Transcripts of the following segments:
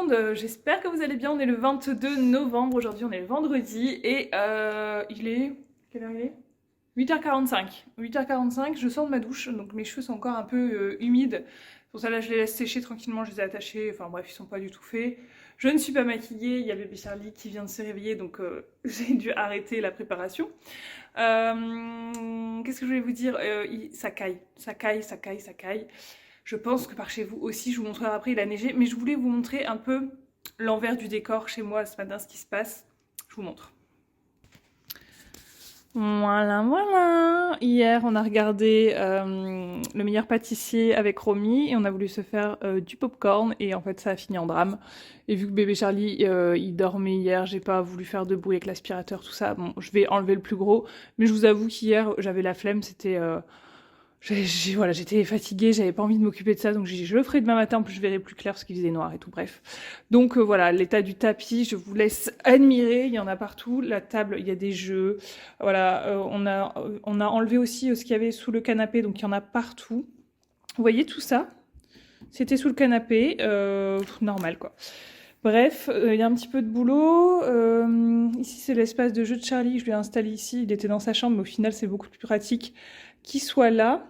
monde, j'espère que vous allez bien, on est le 22 novembre, aujourd'hui on est le vendredi et il est... Quelle heure il est 8h45. 8h45, je sors de ma douche, donc mes cheveux sont encore un peu humides. Pour ça là je les laisse sécher tranquillement, je les ai attachés, enfin bref ils sont pas du tout faits. Je ne suis pas maquillée, il y a bébé Charlie qui vient de se réveiller donc j'ai dû arrêter la préparation. Qu'est-ce que je voulais vous dire, ça caille, ça caille, ça caille, ça caille. Je pense que par chez vous aussi, je vous montrerai après, il a neigé, mais je voulais vous montrer un peu l'envers du décor chez moi ce matin, ce qui se passe. Je vous montre. Voilà, voilà. Hier, on a regardé Le meilleur pâtissier avec Romy et on a voulu se faire du popcorn et en fait, ça a fini en drame. Et vu que bébé Charlie, il dormait hier, j'ai pas voulu faire de bruit avec l'aspirateur, tout ça. Bon, je vais enlever le plus gros, mais je vous avoue qu'hier, j'avais la flemme, c'était... voilà, j'étais fatiguée, j'avais pas envie de m'occuper de ça, donc j'ai dit je le ferai demain matin, en plus je verrai plus clair parce qu'il faisait noir et tout, bref. Donc voilà, l'état du tapis, je vous laisse admirer, il y en a partout, la table, il y a des jeux, voilà, on a enlevé aussi ce qu'il y avait sous le canapé, donc il y en a partout. Vous voyez tout ça? C'était sous le canapé, normal quoi. Bref, il y a un petit peu de boulot. Ici, c'est l'espace de jeu de Charlie. Je l'ai installé ici. Il était dans sa chambre, mais au final, c'est beaucoup plus pratique qu'il soit là.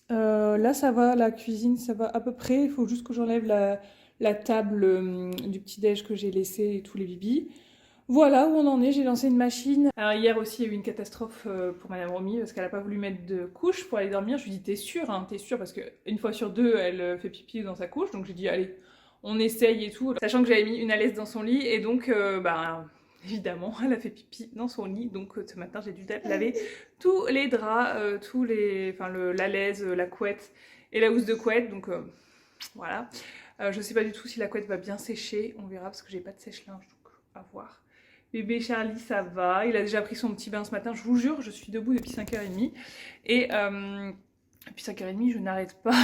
Là, ça va. La cuisine, ça va à peu près. Il faut juste que j'enlève la table du petit-déj que j'ai laissé et tous les bibis. Voilà où on en est. J'ai lancé une machine. Alors, hier aussi, il y a eu une catastrophe pour Madame Romy parce qu'elle n'a pas voulu mettre de couche pour aller dormir. Je lui ai dit, t'es sûre, hein, t'es sûre? Parce qu'une fois sur deux, elle fait pipi dans sa couche. Donc, j'ai dit, allez, on essaye et tout, sachant que j'avais mis une alaise dans son lit et donc évidemment elle a fait pipi dans son lit, donc ce matin j'ai dû laver tous les draps, la laise, la couette et la housse de couette, donc voilà. Je sais pas du tout si la couette va bien sécher, on verra parce que j'ai pas de sèche-linge, donc à voir. Bébé Charlie ça va, il a déjà pris son petit bain ce matin, je vous jure, je suis debout depuis 5h30 et depuis 5h30, je n'arrête pas.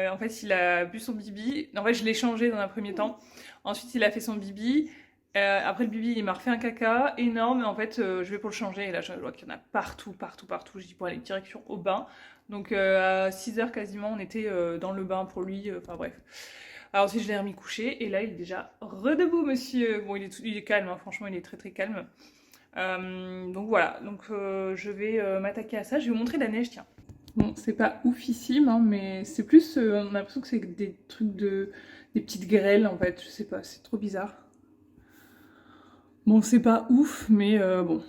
En fait, il a bu son bibi. En fait, je l'ai changé dans un premier temps. Ensuite, il a fait son bibi. Après le bibi, il m'a refait un caca énorme. Et en fait, je vais pour le changer. Et là, je vois qu'il y en a partout, partout, partout. Je dis pour aller direction au bain. Donc, à 6h quasiment, on était dans le bain pour lui. Enfin, bref. Alors, ensuite, je l'ai remis couché. Et là, il est déjà redebout, monsieur. Bon, il est calme. Hein. Franchement, il est très, très calme. Donc voilà, donc je vais m'attaquer à ça. Je vais vous montrer la neige, tiens. Bon, c'est pas oufissime, hein, mais c'est plus, on a l'impression que c'est des trucs des petites grêles en fait, je sais pas, c'est trop bizarre. Bon, c'est pas ouf, mais bon.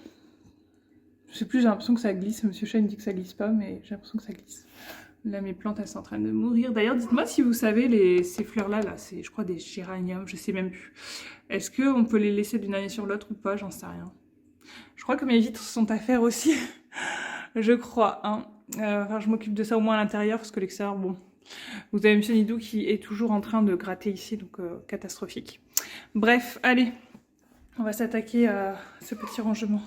Je sais plus, j'ai l'impression que ça glisse. Monsieur Chat me dit que ça glisse pas, mais j'ai l'impression que ça glisse. Là, mes plantes, elles sont en train de mourir. D'ailleurs, dites-moi si vous savez, ces fleurs-là, là, c'est, je crois, des géraniums, je sais même plus. Est-ce qu'on peut les laisser d'une année sur l'autre ou pas? J'en sais rien. Je crois que mes vitres sont à faire aussi. Je crois, hein. Enfin, je m'occupe de ça au moins à l'intérieur, parce que l'extérieur, bon. Vous avez Monsieur Nidou qui est toujours en train de gratter ici, donc catastrophique. Bref, allez, on va s'attaquer à ce petit rangement.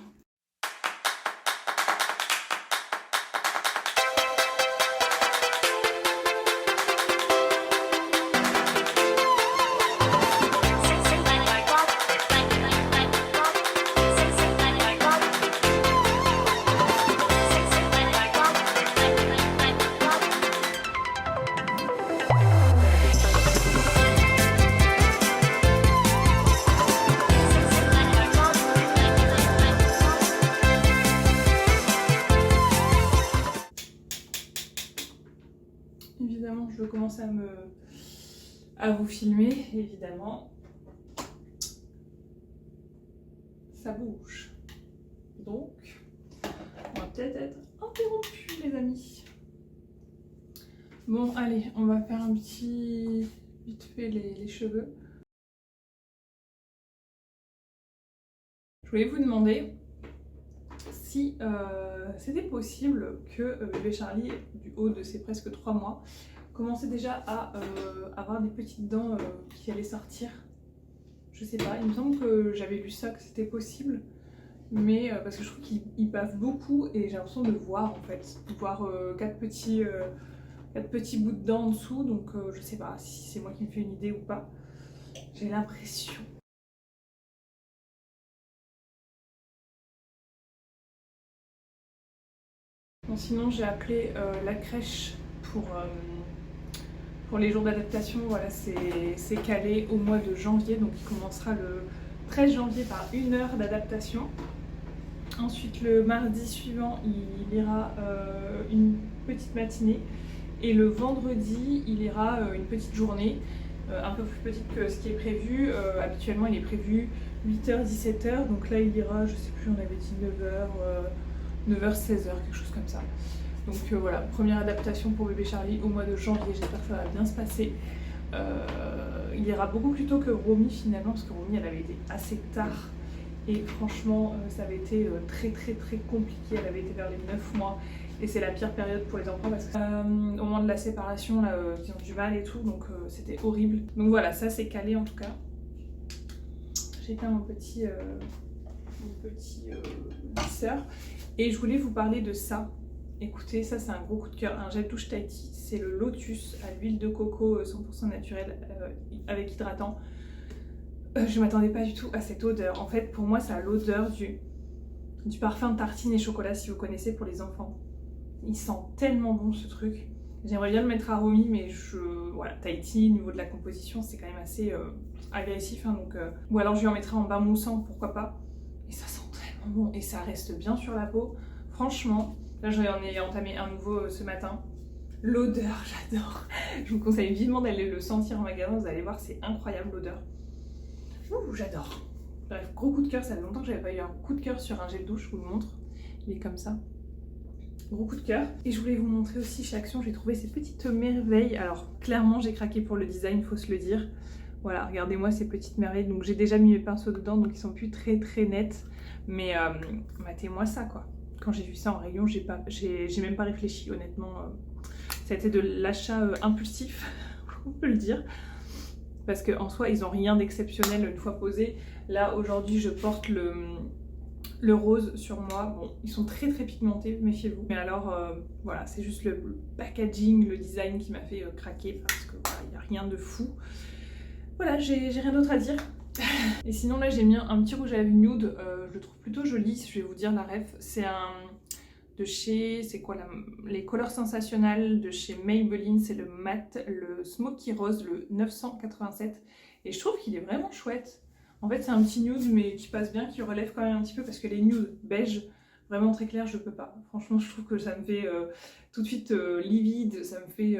Évidemment, je veux commencer à vous filmer, évidemment. Ça bouge. Donc, on va peut-être être interrompu, les amis. Bon, allez, on va faire un petit... vite fait les cheveux. Je voulais vous demander si c'était possible que bébé Charlie, du haut de ses presque 3 mois, commençait déjà à avoir des petites dents qui allaient sortir. Je sais pas, il me semble que j'avais lu ça, que c'était possible. Mais parce que je trouve qu'il bave beaucoup et j'ai l'impression de voir en fait. De voir 4 petits bouts de dents en dessous. Donc je sais pas si c'est moi qui me fais une idée ou pas. J'ai l'impression. Bon, sinon j'ai appelé la crèche pour Pour les jours d'adaptation, voilà, c'est calé au mois de janvier, donc il commencera le 13 janvier par 1 heure d'adaptation. Ensuite, le mardi suivant, il ira une petite matinée. Et le vendredi, il ira une petite journée, un peu plus petite que ce qui est prévu. Habituellement, il est prévu 8h, 17h. Donc là, il ira, je sais plus, on avait dit 9h, 16h, quelque chose comme ça. Donc voilà, première adaptation pour bébé Charlie au mois de janvier. J'espère que ça va bien se passer. Il ira beaucoup plus tôt que Romy finalement, parce que Romy, elle avait été assez tard. Et franchement, ça avait été très compliqué. Elle avait été vers les 9 mois. Et c'est la pire période pour les enfants parce que au moment de la séparation, là, ils ont du mal et tout. Donc c'était horrible. Donc voilà, ça c'est calé en tout cas. J'ai éteint mon petit lisseur. Et je voulais vous parler de ça. Écoutez, ça c'est un gros coup de cœur. Un gel douche Tahiti. C'est le Lotus à l'huile de coco 100% naturel avec hydratant. Je m'attendais pas du tout à cette odeur. En fait, pour moi, ça a l'odeur du parfum de tartine et chocolat, si vous connaissez, pour les enfants. Il sent tellement bon ce truc. J'aimerais bien le mettre à Romy, mais voilà, Tahiti, au niveau de la composition, c'est quand même assez agressif. Hein, donc, ou alors je lui en mettrai en bain moussant, pourquoi pas. Et ça sent tellement bon. Et ça reste bien sur la peau. Franchement, là j'en ai entamé un nouveau ce matin. L'odeur, j'adore. Je vous conseille vivement d'aller le sentir en magasin. Vous allez voir, c'est incroyable l'odeur. Ouh, j'adore. Bref, gros coup de cœur, ça fait longtemps que j'avais pas eu un coup de cœur sur un gel douche, je vous le montre. Il est comme ça. Gros coup de cœur. Et je voulais vous montrer aussi chez Action, j'ai trouvé ces petites merveilles. Alors, clairement, j'ai craqué pour le design, faut se le dire. Voilà, regardez-moi ces petites merveilles. Donc, j'ai déjà mis mes pinceaux dedans, donc ils sont plus très nets. Mais matez-moi ça, quoi. Quand j'ai vu ça en rayon, j'ai même pas réfléchi, honnêtement. Ça a été de l'achat impulsif, on peut le dire. Parce qu'en soi, ils n'ont rien d'exceptionnel une fois posés. Là, aujourd'hui, je porte le rose sur moi. Bon, ils sont très pigmentés, méfiez-vous. Mais alors, voilà, c'est juste le packaging, le design qui m'a fait craquer. Parce que voilà, il n'y a rien de fou. Voilà, j'ai rien d'autre à dire. Et sinon, là, j'ai mis un petit rouge à lèvres nude. Je le trouve plutôt joli, je vais vous dire la ref. C'est un... de chez, c'est quoi les couleurs sensationnelles de chez Maybelline, c'est le mat, le Smoky Rose, le 987, et je trouve qu'il est vraiment chouette. En fait c'est un petit nude mais qui passe bien, qui relève quand même un petit peu parce que les nudes beige, vraiment très clair, je peux pas. Franchement je trouve que ça me fait tout de suite livide, ça me fait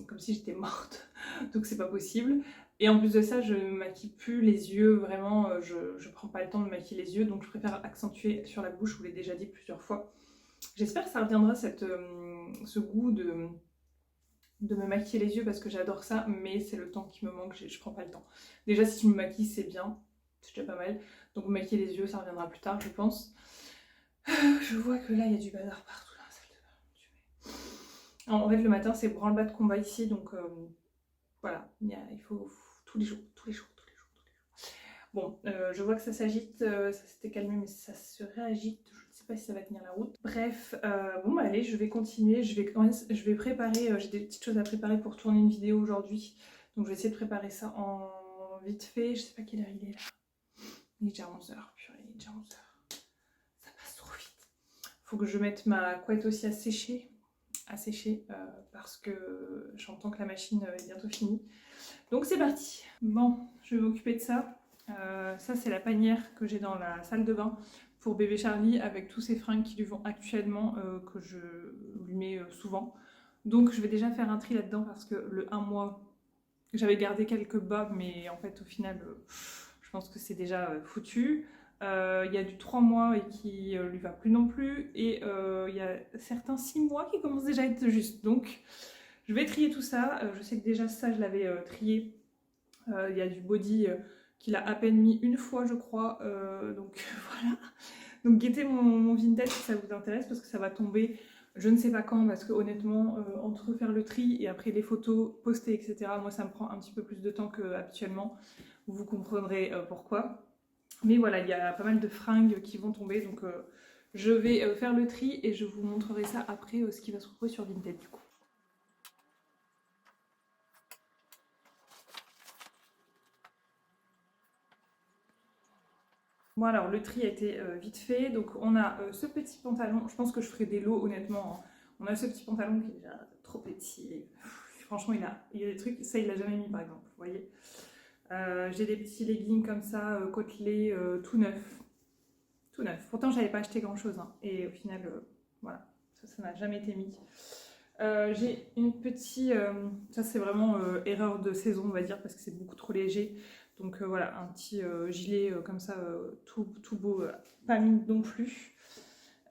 comme si j'étais morte, donc c'est pas possible. Et en plus de ça, je maquille plus les yeux, vraiment, je prends pas le temps de maquiller les yeux, donc je préfère accentuer sur la bouche, je vous l'ai déjà dit plusieurs fois. J'espère que ça reviendra ce goût de me maquiller les yeux parce que j'adore ça, mais c'est le temps qui me manque, je prends pas le temps. Déjà si tu me maquilles c'est bien, c'est déjà pas mal, donc me maquiller les yeux ça reviendra plus tard je pense. Je vois que là il y a du bazar partout dans la salle de bain. En fait le matin c'est branle-bas de combat ici, donc voilà, il faut tous les jours. Bon, je vois que ça s'agite, ça s'était calmé mais ça se réagite. Je sais pas si ça va tenir la route. Bref, bon bah allez, je vais continuer, je vais préparer, j'ai des petites choses à préparer pour tourner une vidéo aujourd'hui. Donc je vais essayer de préparer ça en vite fait, je sais pas quelle heure il est là. Il est déjà 11h, purée, il est déjà 11h. Ça passe trop vite. Faut que je mette ma couette aussi à sécher, parce que j'entends que la machine est bientôt finie. Donc c'est parti. Bon, je vais m'occuper de ça. Ça c'est la panière que j'ai dans la salle de bain pour bébé Charlie avec tous ces fringues qui lui vont actuellement, que je lui mets souvent. Donc je vais déjà faire un tri là-dedans parce que le 1 mois, j'avais gardé quelques bas mais en fait au final je pense que c'est déjà foutu. Il y a du 3 mois et qui lui va plus non plus, et il y a certains 6 mois qui commencent déjà à être juste. Donc je vais trier tout ça. Je sais que déjà ça je l'avais trié. Il y a du body qu'il a à peine mis une fois je crois, donc voilà. Donc guettez mon vintage si ça vous intéresse parce que ça va tomber je ne sais pas quand, parce que honnêtement entre faire le tri et après les photos postées etc, moi ça me prend un petit peu plus de temps qu'habituellement, vous comprendrez pourquoi. Mais voilà, il y a pas mal de fringues qui vont tomber, donc je vais faire le tri et je vous montrerai ça après, ce qui va se retrouver sur Vinted du coup. Bon alors le tri a été vite fait, donc on a ce petit pantalon, je pense que je ferai des lots honnêtement, hein. On a ce petit pantalon qui est déjà trop petit, franchement, il y a des trucs, ça il l'a jamais mis par exemple, vous voyez. J'ai des petits leggings comme ça, côtelés, tout neuf. Tout neuf. Pourtant, j'avais pas acheté grand chose, hein. Et au final, voilà, ça n'a jamais été mis. J'ai une petite, ça c'est vraiment erreur de saison, on va dire, parce que c'est beaucoup trop léger. Donc voilà, un petit gilet comme ça, tout beau, pas mis non plus.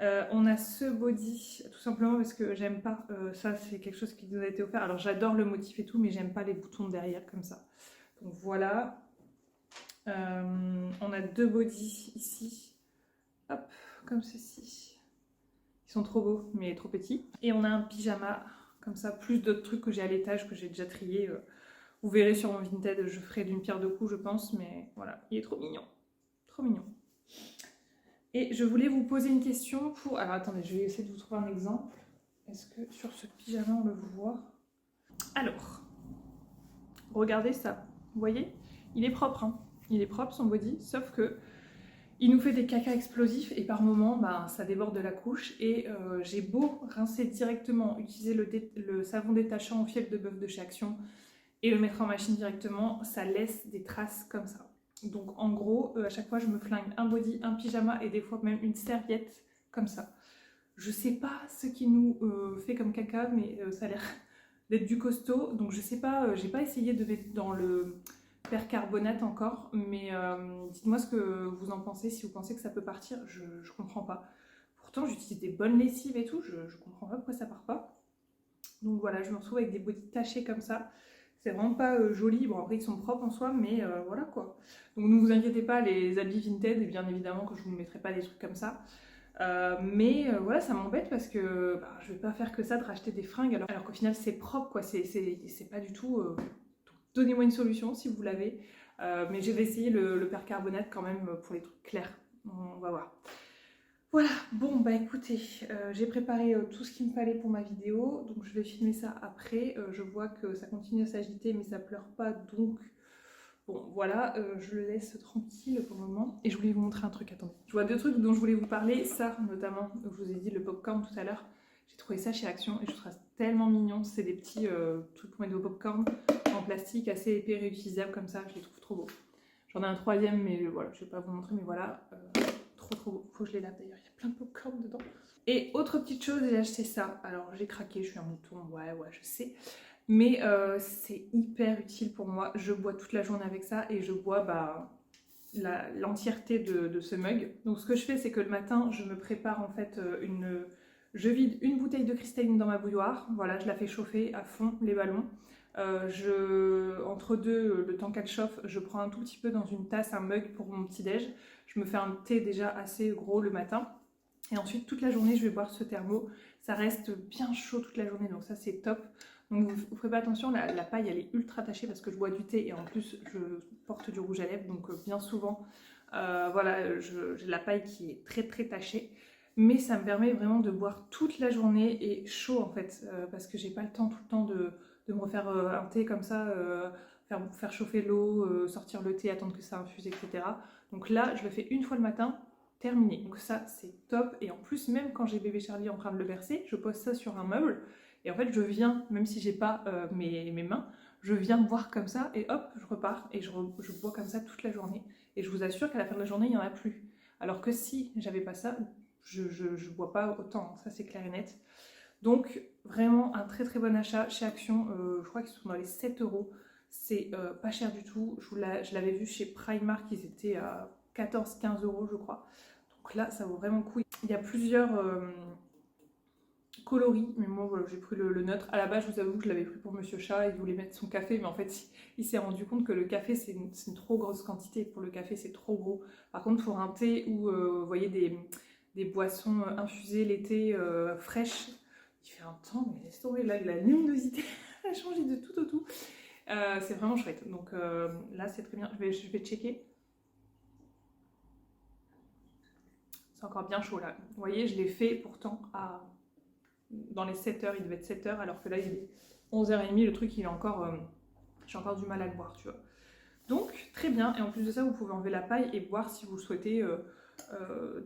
On a ce body, tout simplement parce que j'aime pas, ça c'est quelque chose qui nous a été offert. Alors j'adore le motif et tout, mais j'aime pas les boutons derrière comme ça. Donc voilà. On a 2 bodys ici, hop, comme ceci. Ils sont trop beaux, mais trop petits. Et on a un pyjama, comme ça, plus d'autres trucs que j'ai à l'étage, que j'ai déjà triés. Vous verrez sur mon Vinted, je ferai d'une pierre deux coups, je pense, mais voilà, il est trop mignon. Trop mignon. Et je voulais vous poser une question pour... Alors attendez, je vais essayer de vous trouver un exemple. Est-ce que sur ce pyjama, on le voit? Alors, regardez ça. Vous voyez? Il est propre, hein. Il est propre, son body, sauf que il nous fait des caca explosifs et par moments, bah, ça déborde de la couche. Et j'ai beau rincer directement, utiliser le savon détachant au fiel de bœuf de chez Action et le mettre en machine directement, ça laisse des traces comme ça. Donc en gros, à chaque fois, je me flingue un body, un pyjama et des fois même une serviette comme ça. Je sais pas ce qui nous fait comme caca, mais ça a l'air d'être du costaud. Donc je sais pas, j'ai pas essayé de mettre dans le percarbonate encore, mais dites-moi ce que vous en pensez, si vous pensez que ça peut partir, je comprends pas. Pourtant j'utilise des bonnes lessives et tout, je comprends pas pourquoi ça part pas. Donc voilà, je me retrouve avec des bodys tachés comme ça. C'est vraiment pas joli, bon après ils sont propres en soi, mais voilà quoi. Donc ne vous inquiétez pas, les habits Vinted, et bien évidemment que je vous mettrai pas des trucs comme ça. Mais voilà, ça m'embête parce que bah, je vais pas faire que ça de racheter des fringues alors qu'au final c'est propre quoi, c'est pas du tout... Donnez-moi une solution si vous l'avez, mais je vais essayer le percarbonate quand même pour les trucs clairs, on va voir. Voilà, bon bah écoutez, j'ai préparé tout ce qu'il me fallait pour ma vidéo, donc je vais filmer ça après. Je vois que ça continue à s'agiter mais ça pleure pas, donc bon voilà, je le laisse tranquille pour le moment. Et je voulais vous montrer un truc, attendez. Je vois 2 trucs dont je voulais vous parler, ça notamment, je vous ai dit le popcorn tout à l'heure. J'ai trouvé ça chez Action et je trouve ça tellement mignon, c'est des petits trucs pour mettre au popcorn en plastique assez épais, réutilisables comme ça, je les trouve trop beaux. J'en ai un 3e mais voilà, je vais pas vous montrer, mais voilà, trop beau. Faut que je les lave d'ailleurs, il y a plein de popcorn dedans. Et autre petite chose, j'ai acheté ça. Alors j'ai craqué, je suis un mouton, ouais, je sais. Mais c'est hyper utile pour moi. Je bois toute la journée avec ça et je bois bah, l'entièreté de ce mug. Donc ce que je fais, c'est que le matin, je me prépare en fait je vide une bouteille de cristalline dans ma bouilloire. Voilà, je la fais chauffer à fond, les ballons. Entre deux, le temps qu'elle chauffe, je prends un tout petit peu dans une tasse, un mug pour mon petit-déj. Je me fais un thé déjà assez gros le matin. Et ensuite, toute la journée, je vais boire ce thermo. Ça reste bien chaud toute la journée, donc ça, c'est top. Donc, vous ferez pas attention, la paille, elle est ultra tachée parce que je bois du thé et en plus, je porte du rouge à lèvres. Donc, bien souvent, voilà, j'ai la paille qui est très, très tachée. Mais ça me permet vraiment de boire toute la journée et chaud, en fait, parce que j'ai pas le temps tout le temps de me refaire un thé comme ça, faire chauffer l'eau, sortir le thé, attendre que ça infuse, etc. Donc là, je le fais une fois le matin, terminé. Donc ça, c'est top. Et en plus, même quand j'ai bébé Charlie en train de le bercer, je pose ça sur un meuble. Et en fait, je viens, même si j'ai pas mes mains, je viens boire comme ça et hop, je repars et je bois comme ça toute la journée. Et je vous assure qu'à la fin de la journée, il n'y en a plus. Alors que si j'avais pas ça, je bois pas autant. Ça, c'est clair et net. Donc, vraiment un très très bon achat chez Action. Je crois qu'ils sont dans les 7 €. C'est pas cher du tout. Je l'avais vu chez Primark, ils étaient à 14-15 € je crois. Donc là, ça vaut vraiment le coup. Il y a plusieurs coloris, mais moi voilà, j'ai pris le neutre. À la base, je vous avoue que je l'avais pris pour Monsieur Chat, il voulait mettre son café, mais en fait, il s'est rendu compte que le café, c'est une trop grosse quantité. Pour le café, c'est trop gros. Par contre, pour un thé ou, vous voyez, des boissons infusées l'été, fraîches, il fait un temps, mais laisse tomber, là, la luminosité a changé de tout au tout. C'est vraiment chouette. Donc là, c'est très bien. Je vais checker. C'est encore bien chaud là. Vous voyez, je l'ai fait pourtant dans les 7 heures. Il devait être 7 heures, alors que là, il est 11h30. Le truc, il est encore... j'ai encore du mal à le boire, tu vois. Donc, très bien. Et en plus de ça, vous pouvez enlever la paille et boire si vous le souhaitez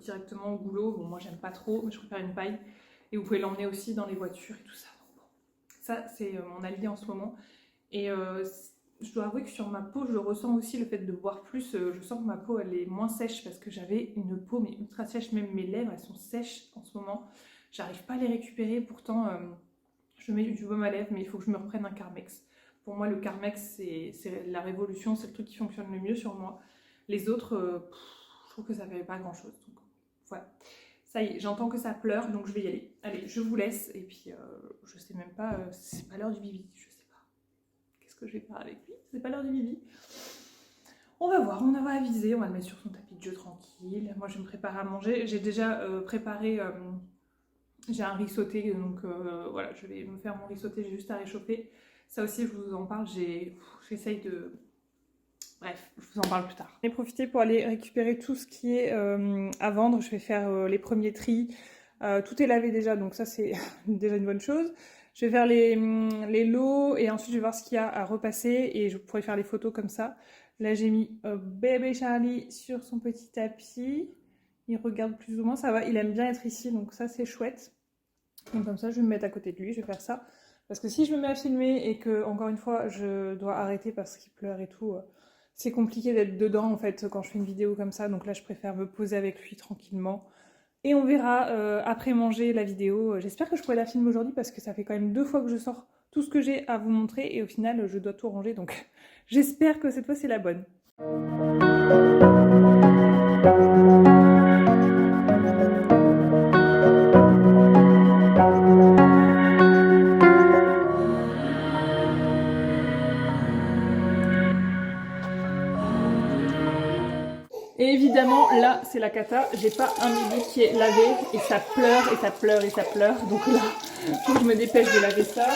directement au goulot. Bon, moi, j'aime pas trop, mais je préfère une paille. Et vous pouvez l'emmener aussi dans les voitures et tout ça. Donc, bon, Ça, c'est mon allié en ce moment. Et je dois avouer que sur ma peau, je le ressens aussi, le fait de boire plus. Je sens que ma peau, elle est moins sèche parce que j'avais une peau mais ultra sèche. Même mes lèvres, elles sont sèches en ce moment. J'arrive pas à les récupérer. Pourtant, je mets du baume à lèvres, mais il faut que je me reprenne un Carmex. Pour moi, le Carmex, c'est la révolution. C'est le truc qui fonctionne le mieux sur moi. Les autres, je trouve que ça fait pas grand-chose. Donc, voilà. Ça y est, j'entends que ça pleure, donc je vais y aller. Allez, je vous laisse. Et puis, je sais même pas, c'est pas l'heure du bibi. Je sais pas. Qu'est-ce que je vais faire avec lui? C'est pas l'heure du bibi. On va voir, on va aviser, on va le mettre sur son tapis de jeu tranquille. Moi, je vais me préparer à manger. J'ai déjà préparé, j'ai un riz sauté, donc voilà, je vais me faire mon riz sauté, j'ai juste à réchauffer. Ça aussi, je vous en parle, j'essaye de... Bref, je vous en parle plus tard. J'ai profité pour aller récupérer tout ce qui est à vendre. Je vais faire les premiers tris. Tout est lavé déjà, donc ça c'est déjà une bonne chose. Je vais faire les lots et ensuite je vais voir ce qu'il y a à repasser et je pourrai faire les photos comme ça. Là j'ai mis bébé Charlie sur son petit tapis. Il regarde plus ou moins, ça va. Il aime bien être ici, donc ça c'est chouette. Donc comme ça je vais me mettre à côté de lui, je vais faire ça. Parce que si je me mets à filmer et que, encore une fois, je dois arrêter parce qu'il pleure et tout... c'est compliqué d'être dedans en fait quand je fais une vidéo comme ça, donc là je préfère me poser avec lui tranquillement. Et on verra après manger la vidéo. J'espère que je pourrai la filmer aujourd'hui parce que ça fait quand même 2 fois que je sors tout ce que j'ai à vous montrer et au final je dois tout ranger, donc j'espère que cette fois c'est la bonne. Et évidemment, là, c'est la cata. J'ai pas un midi qui est lavé et ça pleure et ça pleure et ça pleure. Donc là, faut que je me dépêche de laver ça,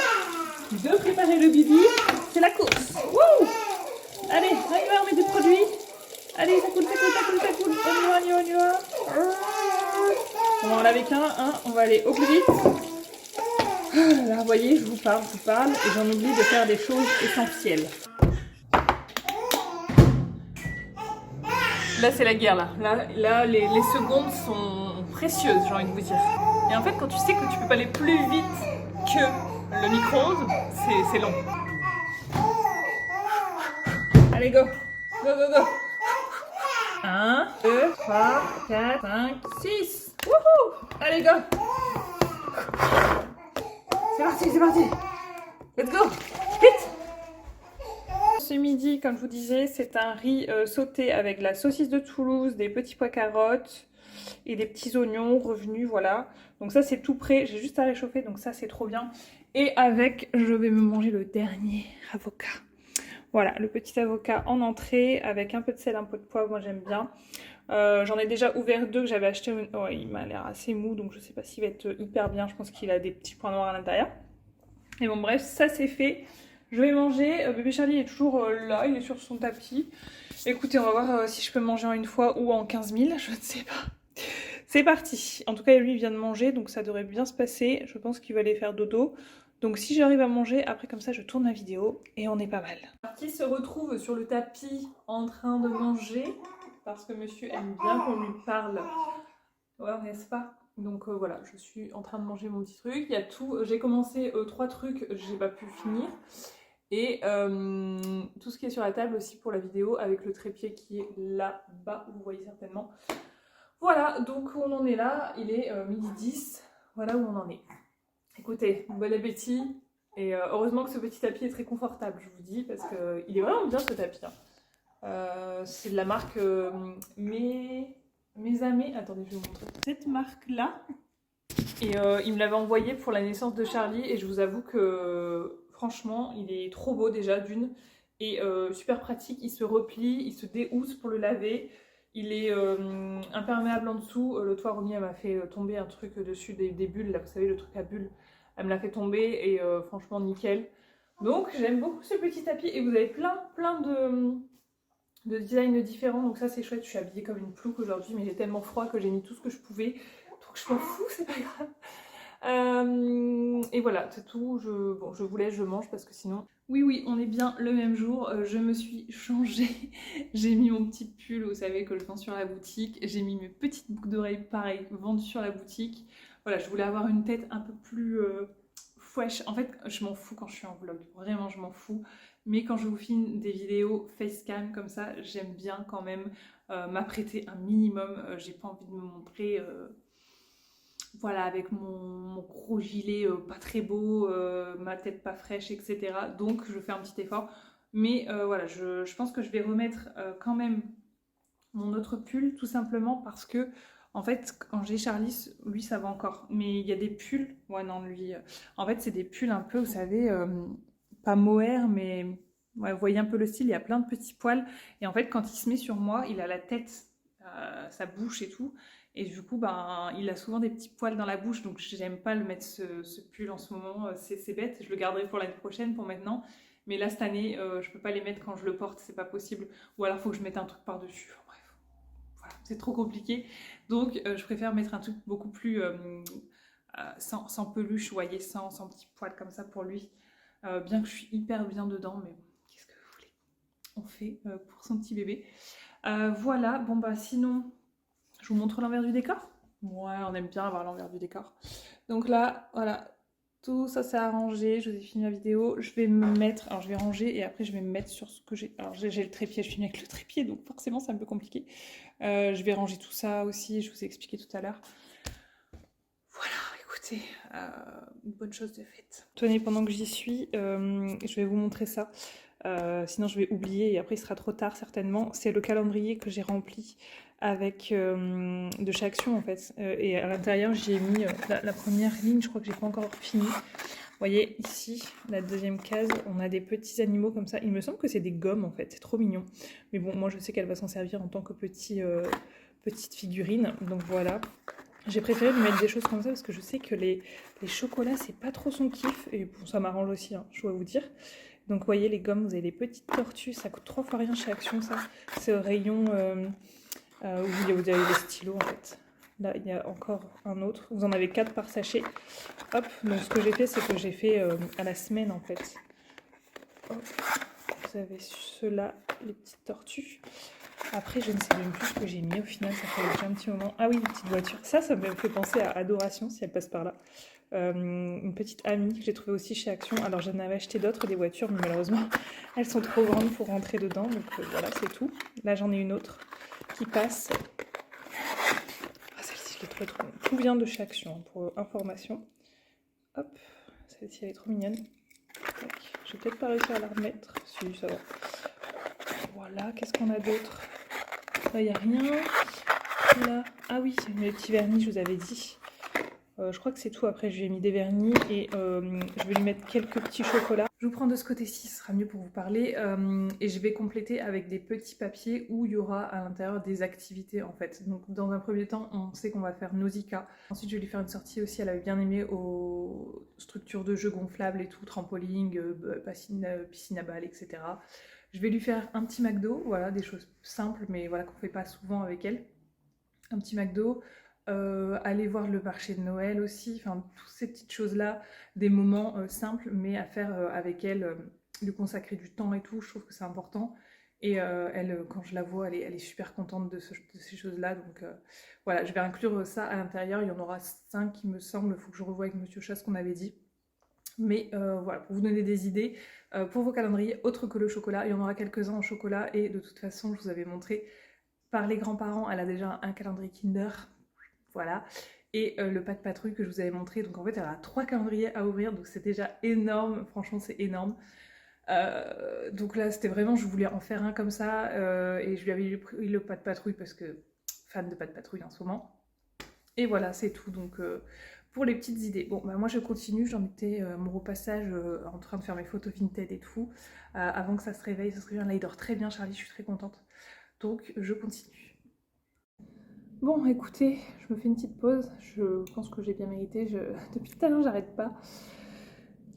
de préparer le bibi. C'est la course. Wouh! Allez, on y va, on met des produits. Allez, ça coule, ça coule, ça coule, ça coule. On y va, on y va, on y va. On va en laver qu'un, hein. On va aller au plus vite. Là, vous voyez, je vous parle et j'en oublie de faire des choses essentielles. Là, c'est la guerre, là les secondes sont précieuses, j'ai envie de vous dire. Et en fait, quand tu sais que tu peux pas aller plus vite que le micro-ondes, c'est long. Allez, go! Go, go, go! 1, 2, 3, 4, 5, 6! Wouhou! Allez, go! C'est parti, c'est parti! Let's go! Vite! Ce midi, comme je vous disais, c'est un riz sauté avec de la saucisse de Toulouse, des petits pois carottes et des petits oignons revenus, voilà. Donc ça, c'est tout prêt, j'ai juste à réchauffer, donc ça, c'est trop bien. Et avec, je vais me manger le dernier avocat. Voilà, le petit avocat en entrée avec un peu de sel, un peu de poivre, moi j'aime bien. J'en ai déjà ouvert 2 que j'avais acheté. Oh, il m'a l'air assez mou, donc je sais pas s'il va être hyper bien. Je pense qu'il a des petits points noirs à l'intérieur. Et bon, bref, ça c'est fait. Je vais manger. Bébé Charlie est toujours là, il est sur son tapis. Écoutez, on va voir si je peux manger en une fois ou en 15 000, je ne sais pas. C'est parti. En tout cas, lui il vient de manger, donc ça devrait bien se passer. Je pense qu'il va aller faire dodo. Donc si j'arrive à manger, après comme ça je tourne la vidéo et on est pas mal. Qui se retrouve sur le tapis en train de manger parce que monsieur aime bien qu'on lui parle. Ouais, n'est-ce pas? Donc voilà, je suis en train de manger mon petit truc. Il y a tout. J'ai commencé 3 trucs, j'ai pas pu finir. Et tout ce qui est sur la table aussi pour la vidéo avec le trépied qui est là-bas, vous voyez certainement. Voilà, donc on en est là. Il est 12h10. Voilà où on en est. Écoutez, bon appétit. Et heureusement que ce petit tapis est très confortable, je vous dis, parce qu'il est vraiment bien ce tapis. Hein. C'est de la marque Mes Amis. Attendez, je vais vous montrer. Cette marque-là. Et il me l'avait envoyé pour la naissance de Charlie. Et je vous avoue que franchement, il est trop beau déjà d'une. Et super pratique. Il se replie, il se déhousse pour le laver. Il est imperméable en dessous. L'autre fois, Romy m'a fait tomber un truc dessus, des bulles. Là, vous savez, le truc à bulles. Elle me l'a fait tomber et franchement nickel. Donc j'aime beaucoup ce petit tapis et vous avez plein de designs différents. Donc ça c'est chouette. Je suis habillée comme une plouque aujourd'hui mais j'ai tellement froid que j'ai mis tout ce que je pouvais. Donc je m'en fous, c'est pas grave. Et voilà, c'est tout. Bon, je vous laisse, je mange parce que sinon... Oui, on est bien le même jour. Je me suis changée. J'ai mis mon petit pull, vous savez, que je vends sur la boutique. J'ai mis mes petites boucles d'oreilles, pareil, vendues sur la boutique. Voilà, je voulais avoir une tête un peu plus wesh, en fait, je m'en fous quand je suis en vlog, vraiment, je m'en fous. Mais quand je vous filme des vidéos facecam comme ça, j'aime bien quand même m'apprêter un minimum. J'ai pas envie de me montrer, voilà, avec mon gros gilet pas très beau, ma tête pas fraîche, etc. Donc, je fais un petit effort. Mais voilà, je pense que je vais remettre quand même mon autre pull, tout simplement parce que, en fait, quand j'ai Charlie, lui, ça va encore. Mais il y a des pulls, ouais, non, lui, en fait, c'est des pulls un peu, vous savez, pas mohair, mais ouais, vous voyez un peu le style, il y a plein de petits poils. Et en fait, quand il se met sur moi, il a la tête, sa bouche et tout. Et du coup, ben, il a souvent des petits poils dans la bouche, donc j'aime pas le mettre ce pull en ce moment. C'est bête, je le garderai pour l'année prochaine, pour maintenant. Mais là, cette année, je peux pas les mettre quand je le porte, c'est pas possible. Ou alors, il faut que je mette un truc par-dessus. Bref, voilà, c'est trop compliqué. Donc, je préfère mettre un truc beaucoup plus sans peluche, vous voyez, sans petits poils comme ça pour lui. Bien que je suis hyper bien dedans, mais bon, qu'est-ce que vous voulez? On fait pour son petit bébé. Voilà, bon bah sinon, je vous montre l'envers du décor. Ouais, on aime bien avoir l'envers du décor. Donc là, voilà, tout ça c'est arrangé, je vous ai fini la vidéo. Je vais me mettre, alors je vais ranger et après je vais me mettre sur ce que j'ai. Alors j'ai le trépied, je finis avec le trépied, donc forcément c'est un peu compliqué. Je vais ranger tout ça aussi, je vous ai expliqué tout à l'heure. Voilà, écoutez, une bonne chose de faite. Tenez, pendant que j'y suis, je vais vous montrer ça. Sinon je vais oublier et après il sera trop tard certainement. C'est le calendrier que j'ai rempli avec de chez Action en fait. Et à l'intérieur j'ai mis la première ligne, je crois que j'ai pas encore fini. Vous voyez ici, la deuxième case, on a des petits animaux comme ça. Il me semble que c'est des gommes en fait, c'est trop mignon. Mais bon, moi je sais qu'elle va s'en servir en tant que petite figurine. Donc voilà. J'ai préféré lui mettre des choses comme ça parce que je sais que les chocolats c'est pas trop son kiff. Et bon, ça m'arrange aussi, hein, je dois vous dire. Donc vous voyez les gommes, vous avez les petites tortues, ça coûte 3 fois rien chez Action ça. C'est au rayon où vous avez les stylos en fait. Là il y a encore un autre, vous en avez 4 par sachet. Hop, donc ce que j'ai fait c'est que j'ai fait à la semaine en fait. Hop. Vous avez ceux-là, les petites tortues. Après je ne sais même plus ce que j'ai mis au final, ça fait déjà un petit moment. Ah oui, les petites voitures, ça me fait penser à Adoration si elle passe par là. Une petite amie que j'ai trouvée aussi chez Action. Alors j'en avais acheté d'autres, des voitures, mais malheureusement elles sont trop grandes pour rentrer dedans. Donc voilà, c'est tout. Là j'en ai une autre qui passe. Ah, celle-ci je l'ai trouvée trop bonne. Tout vient de chez Action, pour information. Hop, celle-ci elle est trop mignonne. Je vais peut-être pas réussir à la remettre. Si, ça va. Voilà, qu'est-ce qu'on a d'autre? Là il n'y a rien. Là, ah oui, mes petits vernis, je vous avais dit. Je crois que c'est tout. Après, je lui ai mis des vernis et je vais lui mettre quelques petits chocolats. Je vous prends de ce côté-ci, ce sera mieux pour vous parler. Et je vais compléter avec des petits papiers où il y aura à l'intérieur des activités en fait. Donc, dans un premier temps, on sait qu'on va faire Nausicaa. Ensuite, je vais lui faire une sortie aussi. Elle avait bien aimé aux structures de jeux gonflables et tout, trampoline, piscine à balles, etc. Je vais lui faire un petit McDo, voilà, des choses simples, mais voilà, qu'on fait pas souvent avec elle. Un petit McDo. Aller voir le marché de Noël aussi, enfin toutes ces petites choses-là, des moments simples mais à faire avec elle, lui consacrer du temps et tout, je trouve que c'est important. Et elle, quand je la vois, elle est super contente de ces choses-là. Donc voilà, je vais inclure ça à l'intérieur. Il y en aura 5, il me semble. Il faut que je revoie avec Monsieur Chat ce qu'on avait dit. Mais voilà, pour vous donner des idées, pour vos calendriers, autres que le chocolat, il y en aura quelques-uns en chocolat. Et de toute façon, je vous avais montré par les grands-parents, elle a déjà un calendrier Kinder. Voilà, et le pas de patrouille que je vous avais montré. Donc en fait, elle a 3 calendriers à ouvrir, donc c'est déjà énorme. Franchement, c'est énorme. Donc là, c'était vraiment, je voulais en faire un comme ça. Et je lui avais pris le pas de patrouille parce que fan de pas de patrouille en ce moment. Et voilà, c'est tout. Donc pour les petites idées. Bon, bah moi je continue. J'en étais à mon repassage en train de faire mes photos Vinted et tout. Avant que ça se réveille, ça se réveille. Là, il dort très bien, Charlie. Je suis très contente. Donc je continue. Bon, écoutez, je me fais une petite pause. Je pense que j'ai bien mérité. Depuis tout à l'heure, j'arrête pas.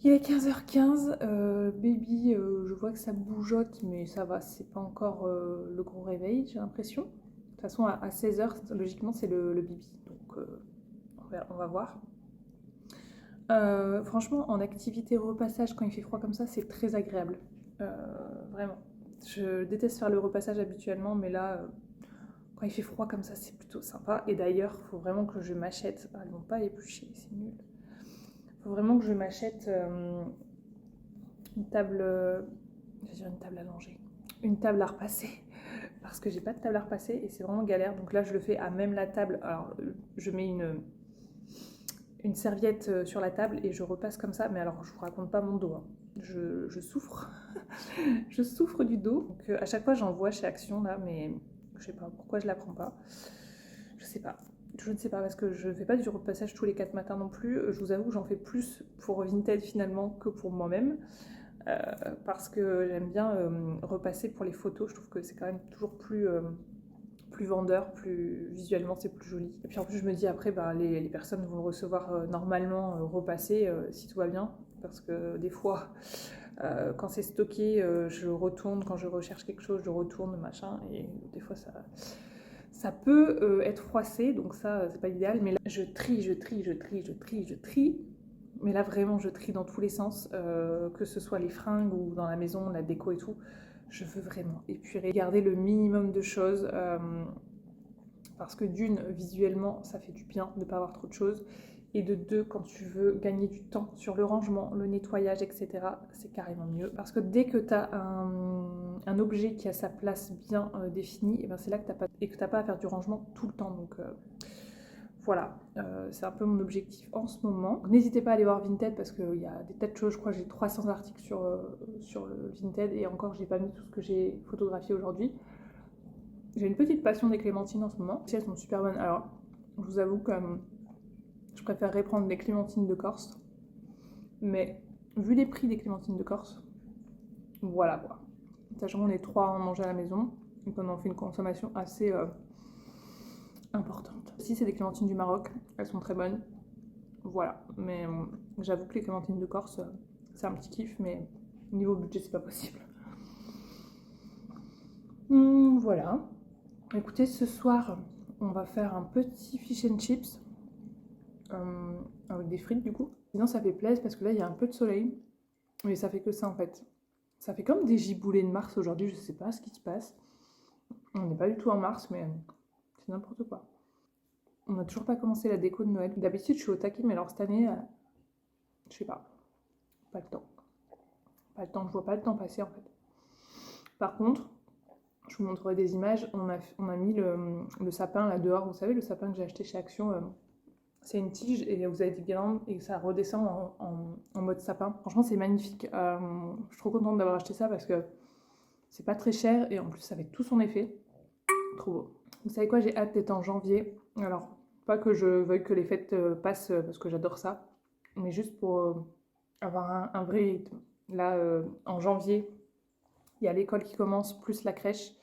Il est 15h15. Baby, je vois que ça bougeote, mais ça va. C'est pas encore le gros réveil, j'ai l'impression. De toute façon, à 16h, logiquement, c'est le bibi. Donc, on va voir. Franchement, en activité repassage, quand il fait froid comme ça, c'est très agréable. Vraiment. Je déteste faire le repassage habituellement, mais là... Quand il fait froid comme ça, c'est plutôt sympa. Et d'ailleurs, il faut vraiment que je m'achète. Ah, elles n'ont pas épluché, c'est nul. Faut vraiment que je m'achète une table, je vais dire une table à langer, une table à repasser, parce que j'ai pas de table à repasser et c'est vraiment galère. Donc là, je le fais à même la table. Alors, je mets une serviette sur la table et je repasse comme ça. Mais alors, je vous raconte pas mon dos, hein. Je souffre, je souffre du dos. Donc à chaque fois, j'en vois chez Action là, mais je sais pas pourquoi je la prends pas. Je sais pas. Je ne sais pas parce que je ne fais pas du repassage tous les 4 matins non plus. Je vous avoue que j'en fais plus pour Vinted finalement que pour moi-même. Parce que j'aime bien repasser pour les photos. Je trouve que c'est quand même toujours plus vendeur, plus visuellement c'est plus joli. Et puis en plus je me dis après les personnes vont le recevoir normalement repassé si tout va bien. Parce que des fois quand c'est stocké je retourne, quand je recherche quelque chose je retourne machin et des fois ça peut être froissé, donc ça c'est pas idéal, mais là je trie, je trie. Mais là vraiment je trie dans tous les sens, que ce soit les fringues ou dans la maison, la déco et tout. Je veux vraiment épurer, garder le minimum de choses, parce que d'une, visuellement ça fait du bien de ne pas avoir trop de choses. Et de deux, quand tu veux gagner du temps sur le rangement, le nettoyage, etc., c'est carrément mieux. Parce que dès que tu as un objet qui a sa place bien définie, et ben c'est là que tu n'as pas à faire du rangement tout le temps. Donc voilà, c'est un peu mon objectif en ce moment. N'hésitez pas à aller voir Vinted parce qu'il y a des tas de choses. Je crois que j'ai 300 articles sur le Vinted et encore, je n'ai pas mis tout ce que j'ai photographié aujourd'hui. J'ai une petite passion des clémentines en ce moment. Elles sont super bonnes. Alors, je vous avoue que je préférerais prendre des clémentines de Corse. Mais vu les prix des clémentines de Corse, voilà quoi. Sachant qu'on est 3 à en manger à la maison, donc on en fait une consommation assez importante. Si c'est des clémentines du Maroc, elles sont très bonnes. Voilà, mais j'avoue que les clémentines de Corse, c'est un petit kiff, mais niveau budget, c'est pas possible. Voilà. Écoutez, ce soir, on va faire un petit fish and chips avec des frites du coup. Sinon, ça fait plaisir parce que là, il y a un peu de soleil, mais ça fait que ça en fait. Ça fait comme des giboulées de mars aujourd'hui, je sais pas ce qui se passe. On n'est pas du tout en mars, mais c'est n'importe quoi. On n'a toujours pas commencé la déco de Noël. D'habitude, je suis au taquet, mais alors cette année, je sais pas le temps. Pas le temps, je vois pas le temps passer en fait. Par contre, je vous montrerai des images. On a mis le sapin là dehors. Vous savez, le sapin que j'ai acheté chez Action, c'est une tige et vous avez des guirlandes et ça redescend en mode sapin. Franchement, c'est magnifique. Je suis trop contente d'avoir acheté ça parce que c'est pas très cher et en plus, ça fait tout son effet. Trop beau. Vous savez quoi, j'ai hâte d'être en janvier. Alors, pas que je veuille que les fêtes passent parce que j'adore ça, mais juste pour avoir un vrai rythme. Là, en janvier, il y a l'école qui commence, plus la crèche.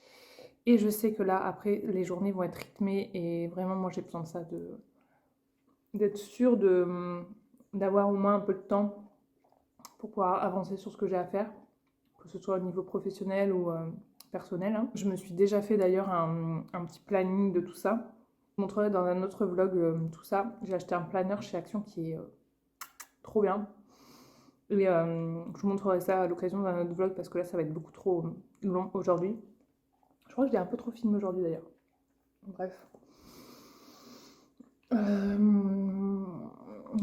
Et je sais que là, après, les journées vont être rythmées. Et vraiment, moi, j'ai besoin de ça, d'être sûre d'avoir au moins un peu de temps pour pouvoir avancer sur ce que j'ai à faire, que ce soit au niveau professionnel ou personnel. Hein. Je me suis déjà fait d'ailleurs un petit planning de tout ça. Je vous montrerai dans un autre vlog tout ça. J'ai acheté un planner chez Action qui est trop bien. Et je vous montrerai ça à l'occasion d'un autre vlog parce que là ça va être beaucoup trop long aujourd'hui. Je crois que je l'ai un peu trop filmé aujourd'hui d'ailleurs. Bref.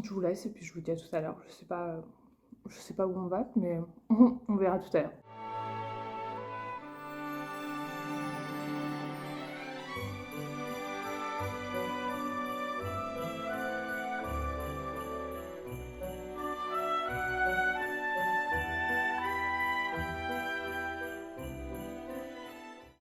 Je vous laisse et puis je vous dis à tout à l'heure. Je sais pas où on va, mais on verra tout à l'heure.